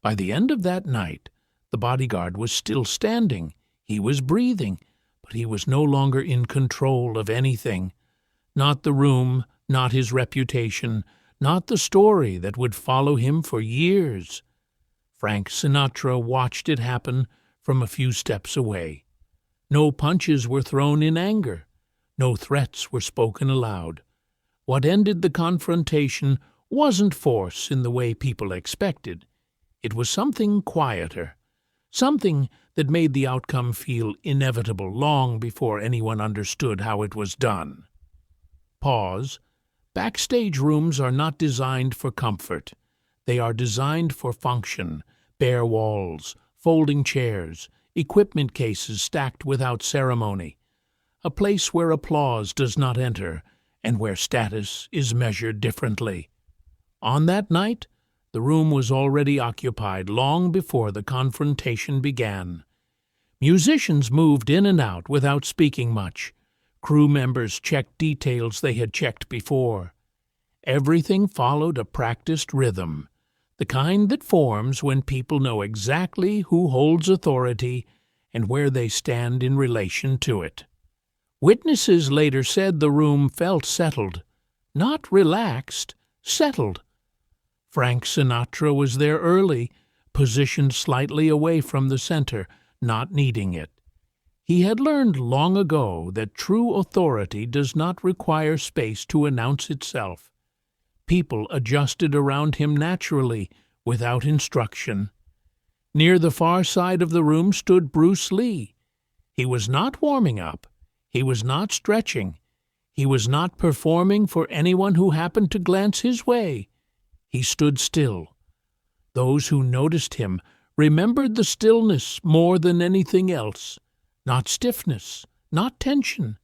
By the end of that night, the bodyguard was still standing. He was breathing, but he was no longer in control of anything. Not the room, not his reputation, not the story that would follow him for years. Frank Sinatra watched it happen from a few steps away. No punches were thrown in anger. No threats were spoken aloud. What ended the confrontation wasn't force in the way people expected. It was something quieter, something that made the outcome feel inevitable long before anyone understood how it was done. Pause. Backstage rooms are not designed for comfort. They are designed for function: bare walls, folding chairs, equipment cases stacked without ceremony. A place where applause does not enter and where status is measured differently. On that night, the room was already occupied long before the confrontation began. Musicians moved in and out without speaking much. Crew members checked details they had checked before. Everything followed a practiced rhythm, the kind that forms when people know exactly who holds authority and where they stand in relation to it. Witnesses later said the room felt settled, not relaxed, settled. Frank Sinatra was there early, positioned slightly away from the center, not needing it. He had learned long ago that true authority does not require space to announce itself. People adjusted around him naturally, without instruction. Near the far side of the room stood Bruce Lee. He was not warming up. He was not stretching. He was not performing for anyone who happened to glance his way. He stood still. Those who noticed him remembered the stillness more than anything else. Not stiffness, not tension,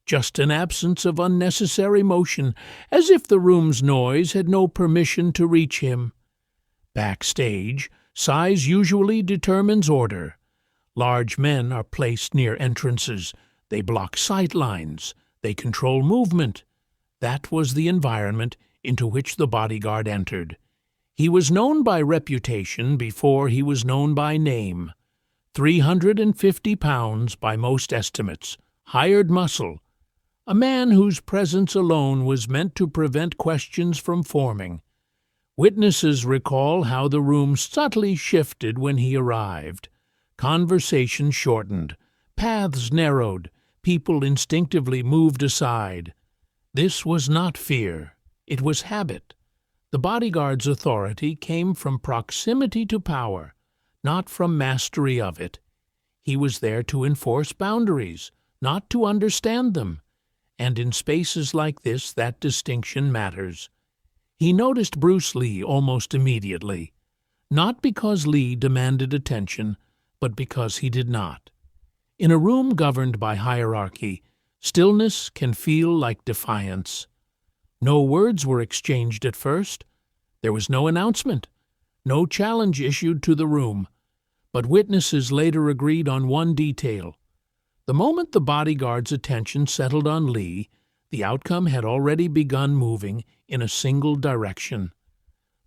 just an absence of unnecessary motion, as if the room's noise had no permission to reach him. Backstage, size usually determines order. Large men are placed near entrances. They block sight lines. They control movement. That was the environment into which the bodyguard entered. He was known by reputation before he was known by name. 350 pounds by most estimates, hired muscle, a man whose presence alone was meant to prevent questions from forming. Witnesses recall how the room subtly shifted when he arrived. Conversation shortened, paths narrowed, people instinctively moved aside. This was not fear, it was habit. The bodyguard's authority came from proximity to power, not from mastery of it. He was there to enforce boundaries, not to understand them. And in spaces like this, that distinction matters. He noticed Bruce Lee almost immediately, not because Lee demanded attention, but because he did not. In a room governed by hierarchy, stillness can feel like defiance. No words were exchanged at first. There was no announcement, no challenge issued to the room. But witnesses later agreed on one detail. The moment the bodyguard's attention settled on Lee, the outcome had already begun moving in a single direction.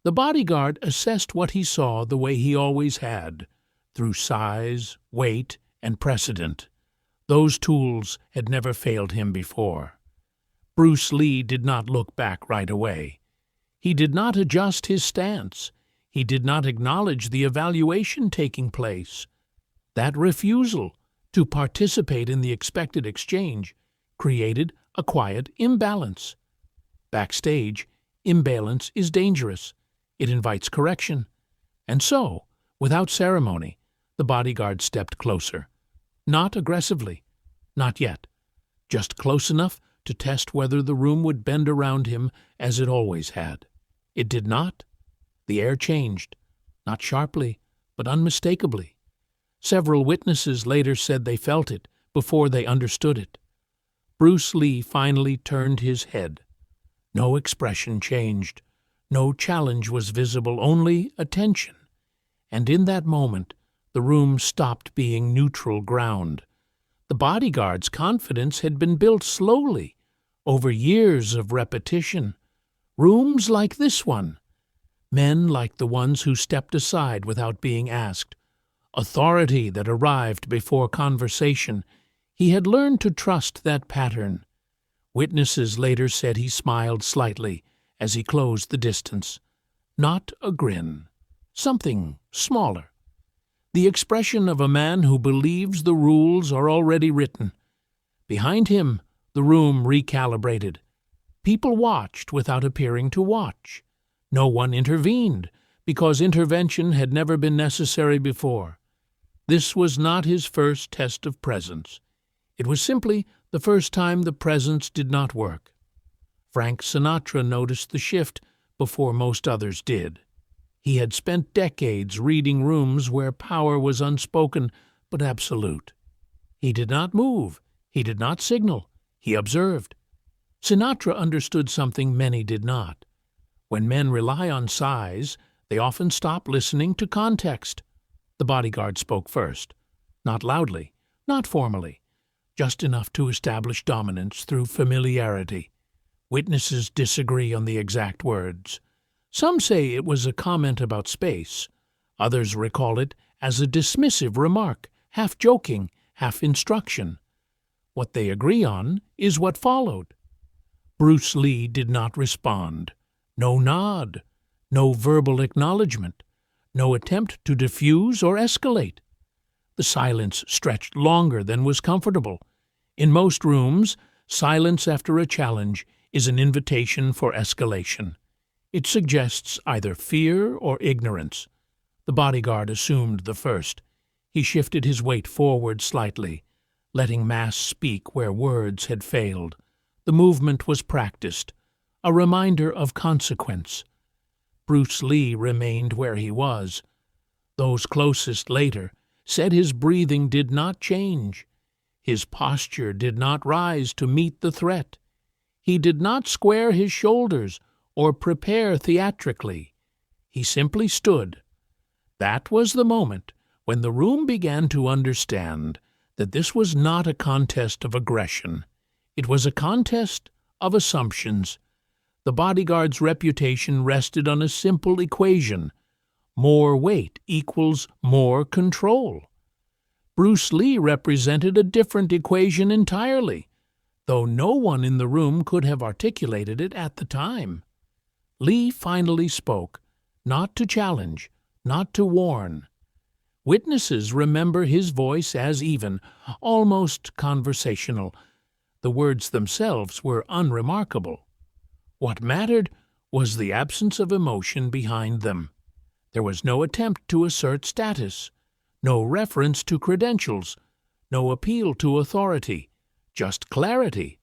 The bodyguard assessed what he saw the way he always had, through size, weight, and precedent. Those tools had never failed him before. Bruce Lee did not look back right away. He did not adjust his stance. He did not acknowledge the evaluation taking place. That refusal to participate in the expected exchange created a quiet imbalance. Backstage, imbalance is dangerous. It invites correction. And so, without ceremony, the bodyguard stepped closer. Not aggressively. Not yet. Just close enough to test whether the room would bend around him as it always had. It did not. The air changed, not sharply, but unmistakably. Several witnesses later said they felt it before they understood it. Bruce Lee finally turned his head. No expression changed. No challenge was visible, only attention. And in that moment, the room stopped being neutral ground. The bodyguard's confidence had been built slowly, over years of repetition. Rooms like this one, Men like the ones who stepped aside without being asked, authority that arrived before conversation. He had learned to trust that pattern. Witnesses later said he smiled slightly as he closed the distance. Not a grin. Something smaller. The expression of a man who believes the rules are already written. Behind him, the room recalibrated. People watched without appearing to watch. No one intervened, because intervention had never been necessary before. This was not his first test of presence. It was simply the first time the presence did not work. Frank Sinatra noticed the shift before most others did. He had spent decades reading rooms where power was unspoken but absolute. He did not move. He did not signal. He observed. Sinatra understood something many did not. When men rely on size, they often stop listening to context. The bodyguard spoke first. Not loudly, not formally, just enough to establish dominance through familiarity. Witnesses disagree on the exact words. Some say it was a comment about space. Others recall it as a dismissive remark, half joking, half instruction. What they agree on is what followed. Bruce Lee did not respond. No nod, no verbal acknowledgement, no attempt to diffuse or escalate. The silence stretched longer than was comfortable. In most rooms, silence after a challenge is an invitation for escalation. It suggests either fear or ignorance. The bodyguard assumed the first. He shifted his weight forward slightly, letting mass speak where words had failed. The movement was practiced, a reminder of consequence. Bruce Lee remained where he was. Those closest later said his breathing did not change. His posture did not rise to meet the threat. He did not square his shoulders or prepare theatrically. He simply stood. That was the moment when the room began to understand that this was not a contest of aggression. It was a contest of assumptions. The bodyguard's reputation rested on a simple equation. More weight equals more control. Bruce Lee represented a different equation entirely, though no one in the room could have articulated it at the time. Lee finally spoke, not to challenge, not to warn. Witnesses remember his voice as even, almost conversational. The words themselves were unremarkable. What mattered was the absence of emotion behind them. There was no attempt to assert status, no reference to credentials, no appeal to authority, just clarity.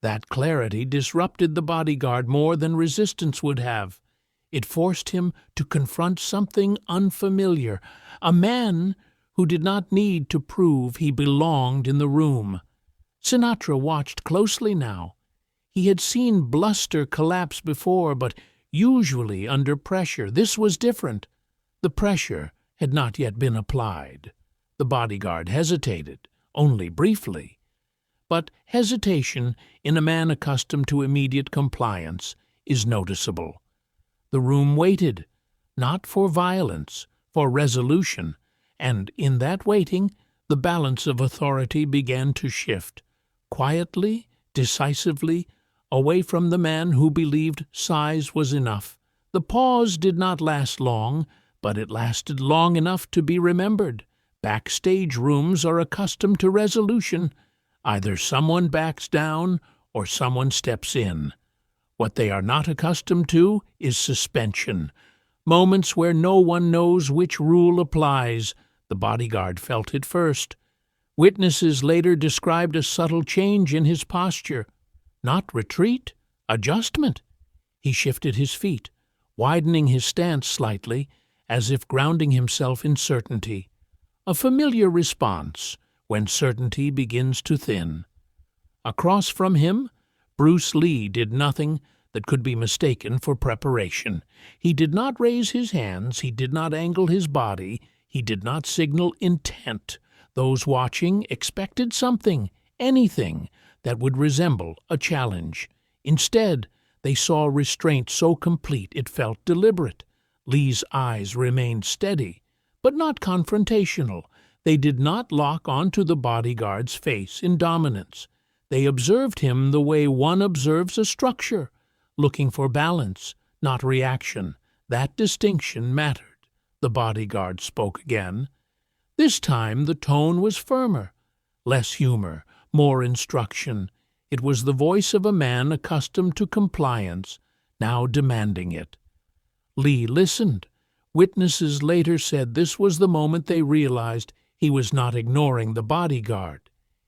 That clarity disrupted the bodyguard more than resistance would have. It forced him to confront something unfamiliar, a man who did not need to prove he belonged in the room. Sinatra watched closely now. He had seen bluster collapse before, but usually under pressure. This was different. The pressure had not yet been applied. The bodyguard hesitated, only briefly. But hesitation in a man accustomed to immediate compliance is noticeable. The room waited, not for violence, for resolution, and in that waiting, the balance of authority began to shift, quietly, decisively, away from the man who believed size was enough. The pause did not last long, but it lasted long enough to be remembered. Backstage rooms are accustomed to resolution. Either someone backs down or someone steps in. What they are not accustomed to is suspension, moments where no one knows which rule applies. The bodyguard felt it first. Witnesses later described a subtle change in his posture. Not retreat, adjustment. He shifted his feet, widening his stance slightly, as if grounding himself in certainty. A familiar response when certainty begins to thin. Across from him, Bruce Lee did nothing that could be mistaken for preparation. He did not raise his hands, he did not angle his body, he did not signal intent. Those watching expected something, anything, that would resemble a challenge. Instead, they saw restraint so complete it felt deliberate, Lee's eyes remained steady, but not confrontational. They did not lock onto the bodyguard's face in dominance. They observed him the way one observes a structure, looking for balance, not reaction. That distinction mattered. The bodyguard spoke again. This time the tone was firmer, less humor, more instruction. It was the voice of a man accustomed to compliance, now demanding it. Lee listened. Witnesses later said this was the moment they realized he was not ignoring the bodyguard.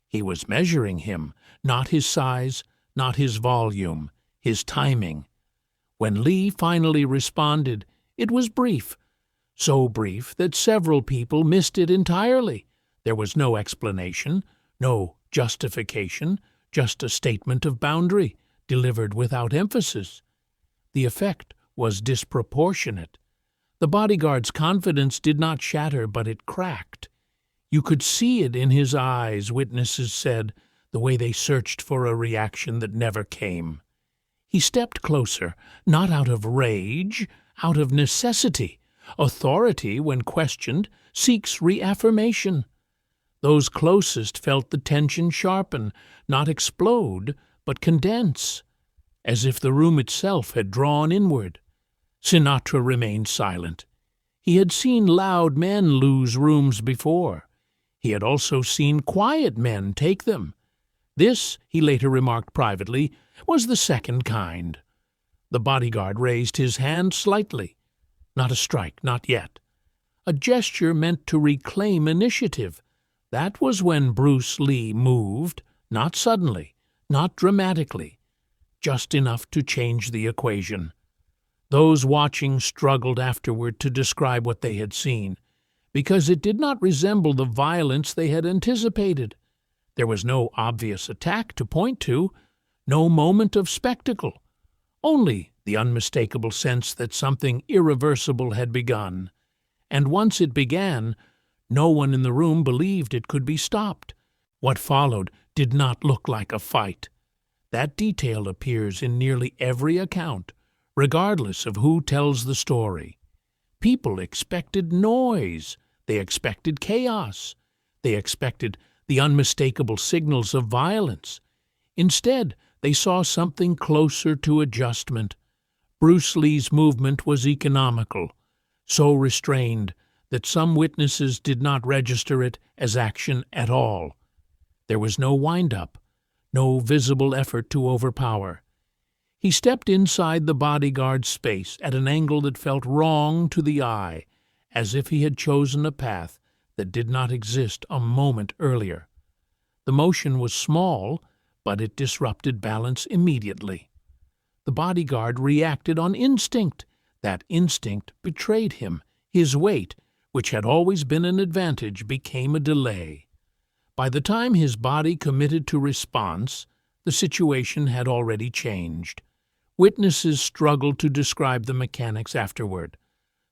He was measuring him, not his size, not his volume, his timing. When Lee finally responded, it was brief, so brief that several people missed it entirely. There was no explanation, no justification, just a statement of boundary, delivered without emphasis. The effect was disproportionate. The bodyguard's confidence did not shatter, but it cracked. You could see it in his eyes, witnesses said, the way they searched for a reaction that never came. He stepped closer, not out of rage, out of necessity. Authority, when questioned, seeks reaffirmation. Those closest felt the tension sharpen, not explode, but condense, as if the room itself had drawn inward. Sinatra remained silent. He had seen loud men lose rooms before. He had also seen quiet men take them. This, he later remarked privately, was the second kind. The bodyguard raised his hand slightly. Not a strike, not yet. A gesture meant to reclaim initiative. That was when Bruce Lee moved, not suddenly, not dramatically, just enough to change the equation. Those watching struggled afterward to describe what they had seen, because it did not resemble the violence they had anticipated. There was no obvious attack to point to, no moment of spectacle, only the unmistakable sense that something irreversible had begun. And once it began, no one in the room believed it could be stopped. What followed did not look like a fight. That detail appears in nearly every account, regardless of who tells the story. People expected noise. They expected chaos. They expected the unmistakable signals of violence. Instead, they saw something closer to adjustment. Bruce Lee's movement was economical, so restrained that some witnesses did not register it as action at all. There was no wind-up, no visible effort to overpower. He stepped inside the bodyguard's space at an angle that felt wrong to the eye, as if he had chosen a path that did not exist a moment earlier. The motion was small, but it disrupted balance immediately. The bodyguard reacted on instinct. That instinct betrayed him. His weight, which had always been an advantage, became a delay. By the time his body committed to response, the situation had already changed. Witnesses struggled to describe the mechanics afterward.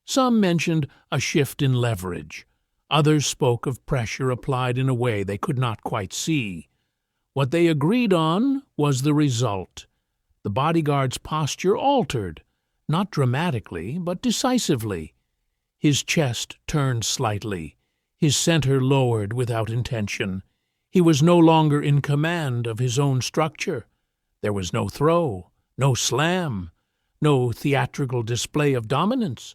Some mentioned a shift in leverage. Others spoke of pressure applied in a way they could not quite see. What they agreed on was the result. The bodyguard's posture altered, not dramatically, but decisively. His chest turned slightly, his center lowered without intention. He was no longer in command of his own structure. There was no throw, no slam, no theatrical display of dominance.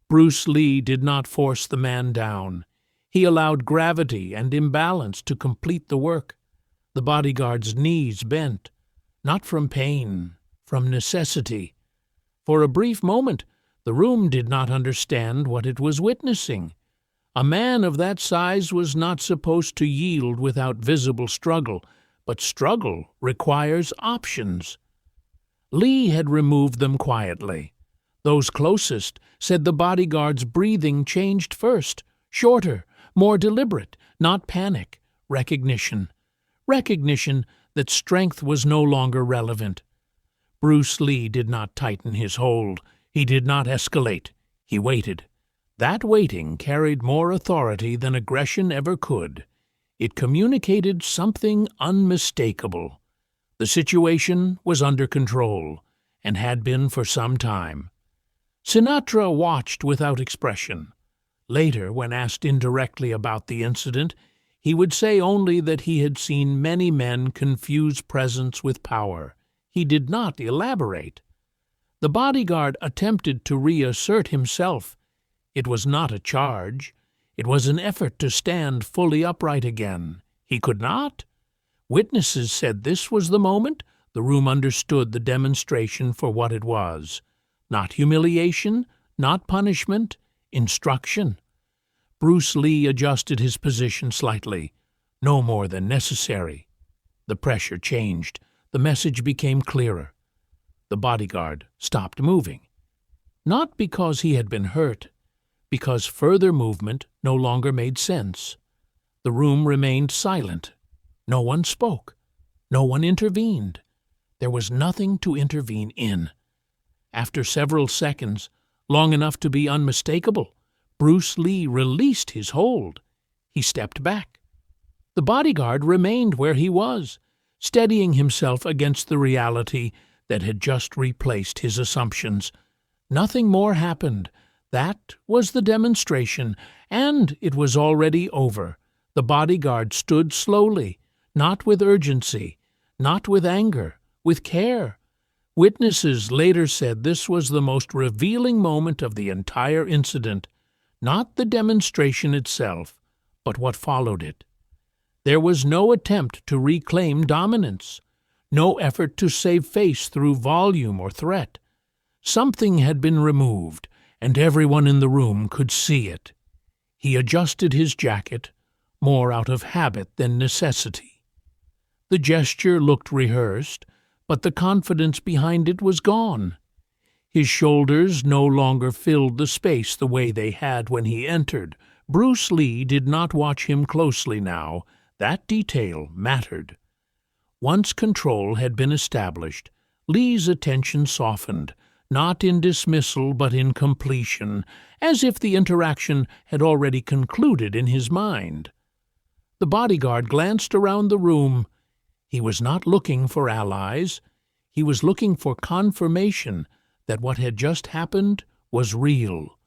Bruce Lee did not force the man down. He allowed gravity and imbalance to complete the work. The bodyguard's knees bent, not from pain, from necessity. For a brief moment, the room did not understand what it was witnessing. A man of that size was not supposed to yield without visible struggle, but struggle requires options. Lee had removed them quietly. Those closest said the bodyguard's breathing changed first, shorter, more deliberate, not panic, recognition. Recognition that strength was no longer relevant. Bruce Lee did not tighten his hold. He did not escalate. He waited. That waiting carried more authority than aggression ever could. It communicated something unmistakable. The situation was under control, and had been for some time. Sinatra watched without expression. Later, when asked indirectly about the incident, he would say only that he had seen many men confuse presence with power. He did not elaborate. The bodyguard attempted to reassert himself. It was not a charge. It was an effort to stand fully upright again. He could not. Witnesses said this was the moment. The room understood the demonstration for what it was. Not humiliation, not punishment, instruction. Bruce Lee adjusted his position slightly, no more than necessary. The pressure changed. The message became clearer. The bodyguard stopped moving. Not because he had been hurt, because further movement no longer made sense. The room remained silent. No one spoke. No one intervened. There was nothing to intervene in. After several seconds, long enough to be unmistakable, Bruce Lee released his hold. He stepped back. The bodyguard remained where he was, steadying himself against the reality that had just replaced his assumptions. Nothing more happened. That was the demonstration, and it was already over. The bodyguard stood slowly, not with urgency, not with anger, with care. Witnesses later said this was the most revealing moment of the entire incident, not the demonstration itself, but what followed it. There was no attempt to reclaim dominance, no effort to save face through volume or threat. Something had been removed, and everyone in the room could see it. He adjusted his jacket, more out of habit than necessity. The gesture looked rehearsed, but the confidence behind it was gone. His shoulders no longer filled the space the way they had when he entered. Bruce Lee did not watch him closely now. That detail mattered. Once control had been established, Lee's attention softened, not in dismissal but in completion, as if the interaction had already concluded in his mind. The bodyguard glanced around the room. He was not looking for allies. He was looking for confirmation that what had just happened was real.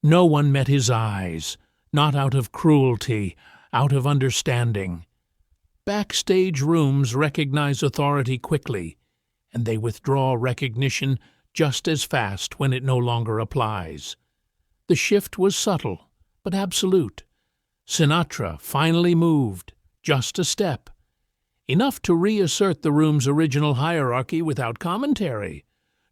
No one met his eyes, not out of cruelty, out of understanding. Backstage rooms recognize authority quickly, and they withdraw recognition just as fast when it no longer applies. The shift was subtle, but absolute. Sinatra finally moved, just a step. Enough to reassert the room's original hierarchy without commentary.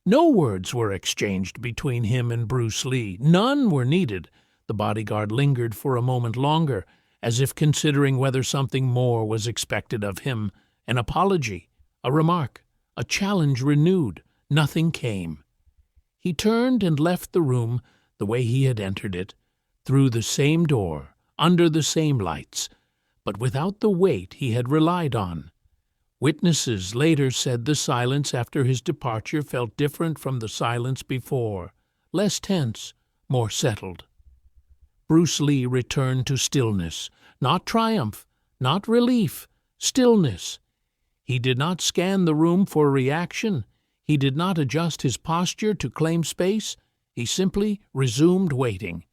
No words were exchanged between him and Bruce Lee. None were needed. The bodyguard lingered for a moment longer, as if considering whether something more was expected of him. An apology, a remark, a challenge renewed. Nothing came. He turned and left the room the way he had entered it, through the same door, under the same lights, but without the weight he had relied on. Witnesses later said the silence after his departure felt different from the silence before, less tense, more settled. Bruce Lee returned to stillness, not triumph, not relief, stillness. He did not scan the room for reaction. He did not adjust his posture to claim space. He simply resumed waiting.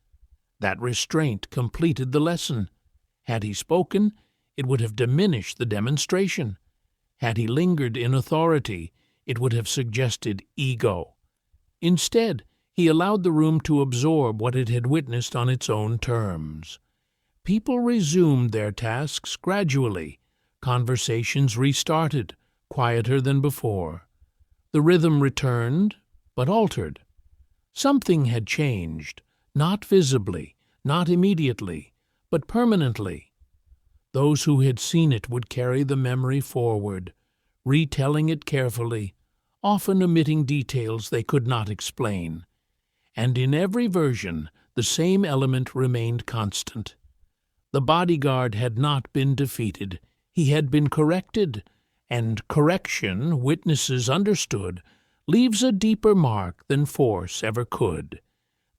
That restraint completed the lesson. Had he spoken, it would have diminished the demonstration. Had he lingered in authority, it would have suggested ego. Instead, he allowed the room to absorb what it had witnessed on its own terms. People resumed their tasks gradually. Conversations restarted, quieter than before. The rhythm returned, but altered. Something had changed, not visibly, not immediately, but permanently. Those who had seen it would carry the memory forward, retelling it carefully, often omitting details they could not explain. And in every version, the same element remained constant. The bodyguard had not been defeated. He had been corrected, and correction, witnesses understood, leaves a deeper mark than force ever could.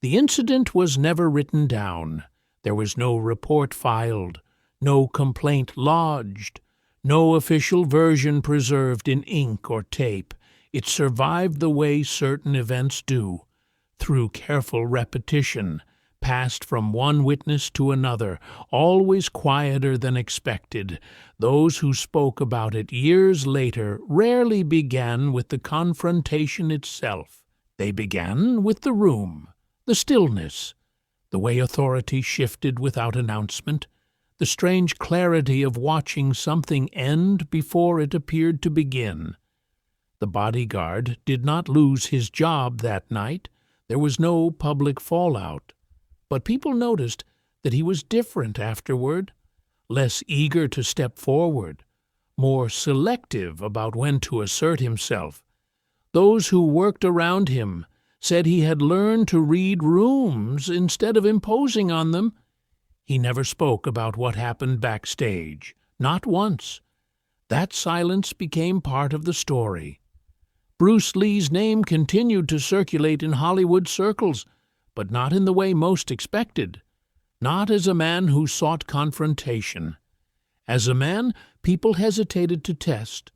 The incident was never written down. There was no report filed, no complaint lodged, no official version preserved in ink or tape. It survived the way certain events do, through careful repetition, passed from one witness to another, always quieter than expected. Those who spoke about it years later rarely began with the confrontation itself. They began with the room, the stillness, the way authority shifted without announcement, the strange clarity of watching something end before it appeared to begin. The bodyguard did not lose his job that night. There was no public fallout. But people noticed that he was different afterward, less eager to step forward, more selective about when to assert himself. Those who worked around him said he had learned to read rooms instead of imposing on them. He never spoke about what happened backstage, not once. That silence became part of the story. Bruce Lee's name continued to circulate in Hollywood circles, but not in the way most expected, not as a man who sought confrontation. As a man people hesitated to test.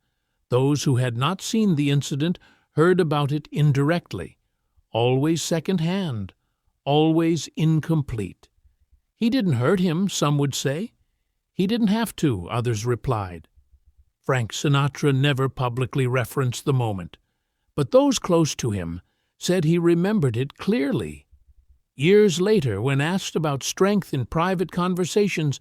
Those who had not seen the incident heard about it indirectly, always second-hand, always incomplete. He didn't hurt him, some would say. He didn't have to, others replied. Frank Sinatra never publicly referenced the moment, but those close to him said he remembered it clearly. Years later, when asked about strength in private conversations,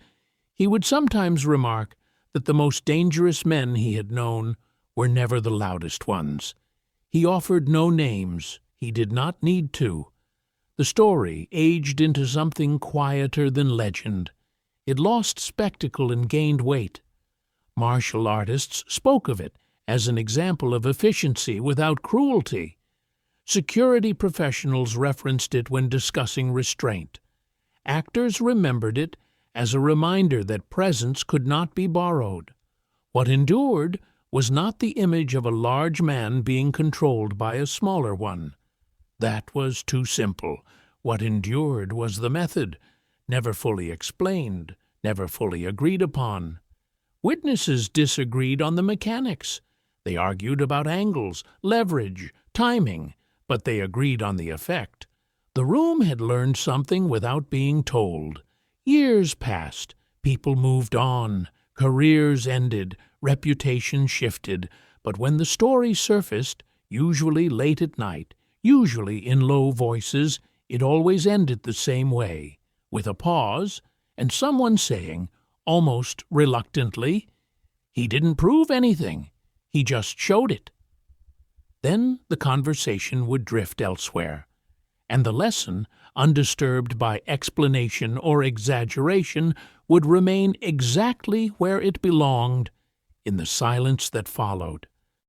he would sometimes remark that the most dangerous men he had known were never the loudest ones. He offered no names. He did not need to. The story aged into something quieter than legend. It lost spectacle and gained weight. Martial artists spoke of it as an example of efficiency without cruelty. Security professionals referenced it when discussing restraint. Actors remembered it as a reminder that presence could not be borrowed. What endured was not the image of a large man being controlled by a smaller one. That was too simple. What endured was the method, never fully explained, never fully agreed upon. Witnesses disagreed on the mechanics. They argued about angles, leverage, timing, but they agreed on the effect. The room had learned something without being told. Years passed, people moved on, careers ended, reputation shifted, but when the story surfaced, usually late at night, usually in low voices, it always ended the same way, with a pause and someone saying, almost reluctantly, "He didn't prove anything, he just showed it." Then the conversation would drift elsewhere, and the lesson, undisturbed by explanation or exaggeration, would remain exactly where it belonged, in the silence that followed.